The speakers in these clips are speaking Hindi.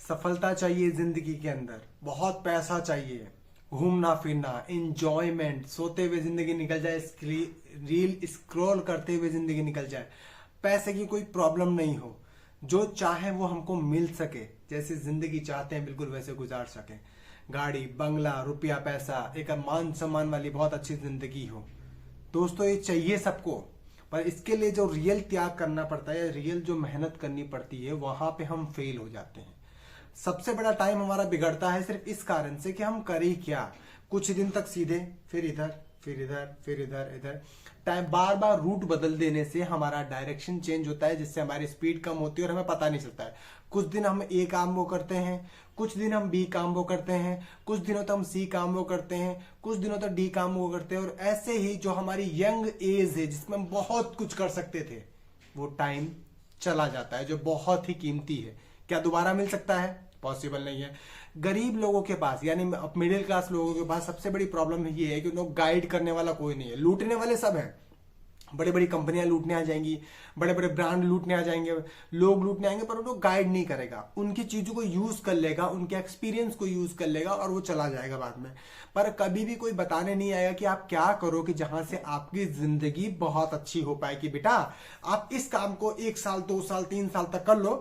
सफलता चाहिए जिंदगी के अंदर, बहुत पैसा चाहिए, घूमना फिरना, इंजॉयमेंट, सोते हुए जिंदगी निकल जाए, रील स्क्रॉल करते हुए जिंदगी निकल जाए, पैसे की कोई प्रॉब्लम नहीं हो, जो चाहे वो हमको मिल सके, जैसे जिंदगी चाहते हैं बिल्कुल वैसे गुजार सके, गाड़ी बंगला रुपया पैसा, एक मान सम्मान वाली बहुत अच्छी जिंदगी हो। दोस्तों ये चाहिए सबको, पर इसके लिए जो रियल त्याग करना पड़ता है, रियल जो मेहनत करनी पड़ती है, वहां पे हम फेल हो जाते हैं। सबसे बड़ा टाइम हमारा बिगड़ता है सिर्फ इस कारण से कि हम करें क्या, कुछ दिन तक सीधे, फिर इधर फिर इधर फिर इधर इधर, टाइम बार बार रूट बदल देने से हमारा डायरेक्शन चेंज होता है, जिससे हमारी स्पीड कम होती है और हमें पता नहीं चलता है। कुछ दिन हम ए काम वो करते हैं, कुछ दिन हम बी काम वो करते हैं, कुछ दिनों तक हम सी काम वो करते हैं, कुछ दिनों तक डी काम वो करते हैं, और ऐसे ही जो हमारी यंग एज है जिसमें हम बहुत कुछ कर सकते थे, वो टाइम चला जाता है जो बहुत ही कीमती है। क्या दोबारा मिल सकता है? पॉसिबल नहीं है। गरीब लोगों के पास, यानी मिडिल क्लास लोगों के पास सबसे बड़ी प्रॉब्लम ये है कि उनको गाइड करने वाला कोई नहीं है। लूटने वाले सब हैं, बड़ी बड़ी कंपनियां लूटने आ जाएंगी, बड़े बड़े ब्रांड लूटने आ जाएंगे, लोग लूटने आएंगे, पर उनको गाइड नहीं करेगा, उनकी चीजों को यूज कर लेगा, उनके एक्सपीरियंस को यूज कर लेगा और वो चला जाएगा बाद में। पर कभी भी कोई बताने नहीं आएगा कि आप क्या करो कि जहां से आपकी जिंदगी बहुत अच्छी हो पाए, कि बेटा आप इस काम को 1 साल 2 साल 3 साल तक कर लो,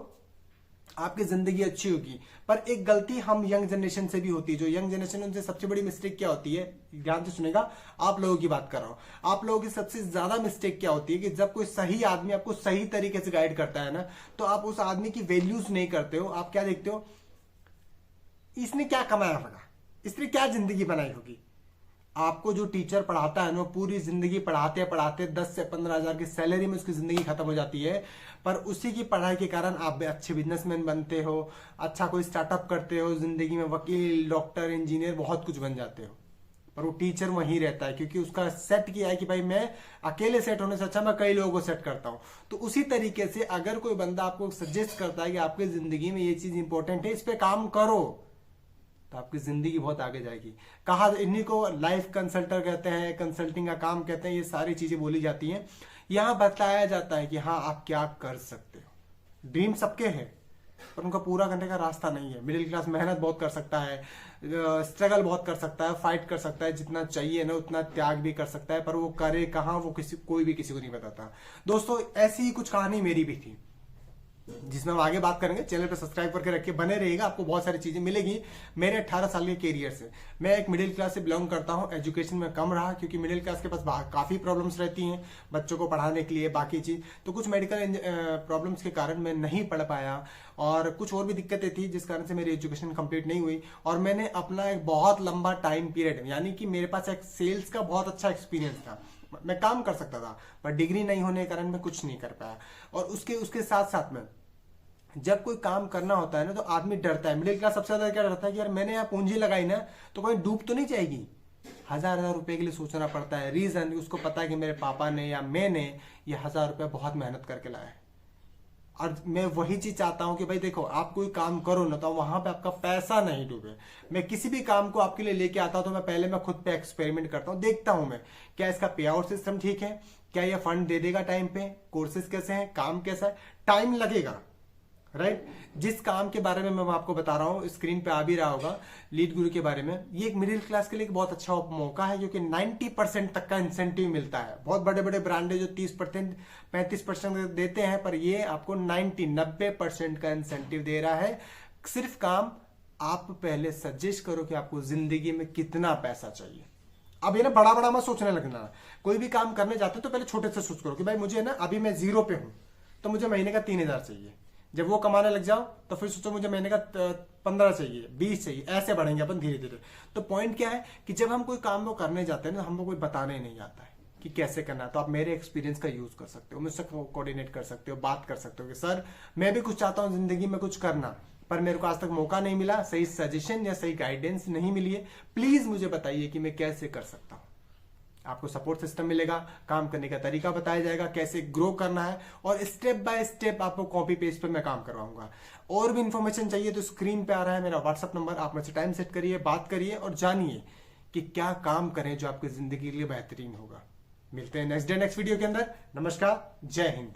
आपकी जिंदगी अच्छी होगी। पर एक गलती हम यंग जनरेशन से भी होती है, जो यंग जनरेशन उनसे सबसे बड़ी मिस्टेक क्या होती है, ध्यान से सुनेगा, आप लोगों की बात कर रहा हूं। आप लोगों की सबसे ज्यादा मिस्टेक क्या होती है कि जब कोई सही आदमी आपको सही तरीके से गाइड करता है ना, तो आप उस आदमी की वैल्यूज नहीं करते हो। आप क्या देखते हो, इसने क्या कमाया होगा, इसने क्या जिंदगी बनाई होगी। आपको जो टीचर पढ़ाता है ना, पूरी जिंदगी पढ़ाते पढ़ाते 10 से 15 हजार की सैलरी में उसकी जिंदगी खत्म हो जाती है, पर उसी की पढ़ाई के कारण आप अच्छे बिजनेसमैन बनते हो, अच्छा कोई स्टार्टअप करते हो, जिंदगी में वकील, डॉक्टर, इंजीनियर, बहुत कुछ बन जाते हो। पर वो टीचर वहीं रहता है क्योंकि उसका सेट किया है कि भाई मैं अकेले सेट होने से अच्छा मैं कई लोगों को सेट करता हूं। तो उसी तरीके से अगर कोई बंदा आपको सजेस्ट करता है कि आपकी जिंदगी में ये चीज इंपॉर्टेंट है, इस पे काम करो, तो आपकी जिंदगी बहुत आगे जाएगी। कहा, इन्हीं को लाइफ कंसल्टर कहते हैं, कंसल्टिंग का काम कहते हैं, ये सारी चीजें बोली जाती हैं। यहां बताया जाता है कि हाँ आप क्या कर सकते हो। ड्रीम सबके हैं पर उनका पूरा करने का रास्ता नहीं है। मिडिल क्लास मेहनत बहुत कर सकता है, स्ट्रगल बहुत कर सकता है, फाइट कर सकता है, जितना चाहिए ना उतना त्याग भी कर सकता है, पर वो करे कहाँ, वो कोई भी किसी को नहीं बताता। दोस्तों ऐसी ही कुछ कहानी मेरी भी थी जिसमें हम आगे बात करेंगे। चैनल पे सब्सक्राइब करके रखिए, बने रहिएगा, आपको बहुत सारी चीजें मिलेगी। मेरे 18 साल के कैरियर से, मैं एक मिडिल क्लास से बिलोंग करता हूं। एजुकेशन में कम रहा क्योंकि मिडिल क्लास के पास काफी प्रॉब्लम्स रहती हैं बच्चों को पढ़ाने के लिए, बाकी चीज तो कुछ मेडिकल प्रॉब्लम्स के कारण मैं नहीं पढ़ पाया, और कुछ और भी दिक्कतें थी जिस कारण से मेरी एजुकेशन कंप्लीट नहीं हुई। और मैंने अपना एक बहुत लंबा टाइम पीरियड, यानी कि मेरे पास एक सेल्स का बहुत अच्छा एक्सपीरियंस था, मैं काम कर सकता था, पर डिग्री नहीं होने के कारण मैं कुछ नहीं कर पाया। और उसके साथ साथ में जब कोई काम करना होता है ना, तो आदमी डरता है। मिडिल क्लास सबसे ज्यादा क्या डरता है कि यार मैंने यहाँ पूंजी लगाई ना, तो कोई डूब तो नहीं जाएगी। 1000 रुपए के लिए सोचना पड़ता है। रीजन, उसको पता है कि मेरे पापा ने या मैंने ये 1000 रुपया बहुत मेहनत करके लाया है। और मैं वही चीज चाहता हूं कि भाई देखो, आप कोई काम करो ना, तो वहां पे आपका पैसा नहीं डूबे। मैं किसी भी काम को आपके लिए लेके आता हूं तो मैं पहले खुद पे एक्सपेरिमेंट करता हूं, देखता हूं मैं क्या इसका पे आउट सिस्टम ठीक है, क्या ये फंड दे देगा टाइम पे, कोर्सेज कैसे हैं, काम कैसा है, टाइम लगेगा, राइट। जिस काम के बारे में मैं आपको बता रहा हूं, स्क्रीन पे आ भी रहा होगा, लीड गुरु के बारे में, ये एक मिडिल क्लास के लिए एक बहुत अच्छा मौका है क्योंकि 90% तक का इंसेंटिव मिलता है। बहुत बड़े बड़े ब्रांड है जो 30% 35% देते हैं, पर ये आपको 90% का इंसेंटिव दे रहा है। सिर्फ काम आप पहले सजेस्ट करो कि आपको जिंदगी में कितना पैसा चाहिए। अब ये ना बड़ा बड़ा मत सोचने लगना। कोई भी काम करने जाते हो तो पहले छोटे से सोच करो कि भाई मुझे ना अभी मैं 0 पे हूं, तो मुझे महीने का 3000 चाहिए। जब वो कमाने लग जाओ तो फिर सोचो मुझे महीने का 15 चाहिए, 20 चाहिए, ऐसे बढ़ेंगे अपन धीरे धीरे। तो पॉइंट क्या है कि जब हम कोई काम वो करने जाते हैं ना, हमको कोई बताने नहीं आता है कि कैसे करना है, तो आप मेरे एक्सपीरियंस का यूज कर सकते हो, मुझसे कोऑर्डिनेट कर सकते हो, बात कर सकते हो कि सर मैं भी कुछ चाहता हूं जिंदगी में कुछ करना, पर मेरे को आज तक मौका नहीं मिला, सही सजेशन या सही गाइडेंस नहीं मिली है, प्लीज मुझे बताइए कि मैं कैसे कर सकता हूं। आपको सपोर्ट सिस्टम मिलेगा, काम करने का तरीका बताया जाएगा, कैसे ग्रो करना है, और स्टेप बाय स्टेप आपको कॉपी पेस्ट पे मैं काम करवाऊंगा। और भी इंफॉर्मेशन चाहिए तो स्क्रीन पे आ रहा है मेरा व्हाट्सअप नंबर, आप मुझसे टाइम सेट करिए, बात करिए और जानिए कि क्या काम करें जो आपकी जिंदगी के लिए बेहतरीन होगा। मिलते हैं नेक्स्ट डे नेक्स्ट वीडियो के अंदर। नमस्कार, जय हिंद।